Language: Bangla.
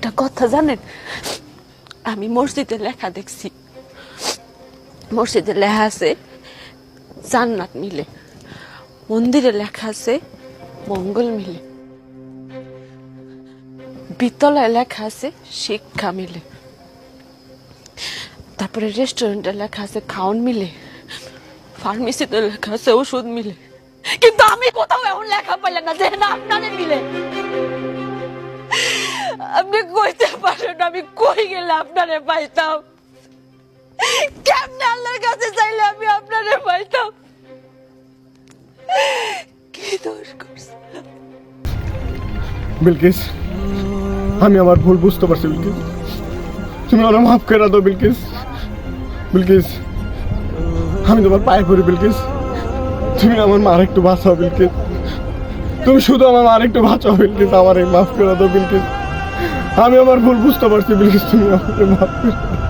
একটা কথা জানেন, আমি মসজিদে লেখা দেখছি, মসজিদে লেখা আছে জান্নাত মিলে, মন্দিরে লেখা আছে মঙ্গল মিলে, বিদ্যালয়ে লেখা আছে শিক্ষা মিলে, তারপরে রেস্টুরেন্টে লেখা আছে খাওয়ান মিলে, ফার্মেসিতে লেখা আছে ওষুধ মিলে। কিন্তু আমি কোথাও এমন লেখা পাইলাম না যে না আপনারে মিলে। আপনি কইতে পারেন আমি কই গেলে আপনারে পাইতাম, কেমনে আল্লাহর কাছে চাইলে আমি আপনারে পাইতাম? কি দোষ করছি বিলকিস? আমি আমার ভুল বুঝতে পারছি বিলকিস, তুমি আমার মাফ করে দাও বিলকিস। বিলকিস আমি তোমার পায়ে পড়ি বিলকিস, তুমি আমার মা একটু বাঁচাও বিলকিস, তুমি শুধু আমার মা একটু বাঁচাও বিলকিস, আমার মাফ করে দাও বিলকিস। আমি আমার ভুল বুঝতে পারছি বিলকিস, তুমি আমাকে মাফ করে দাও।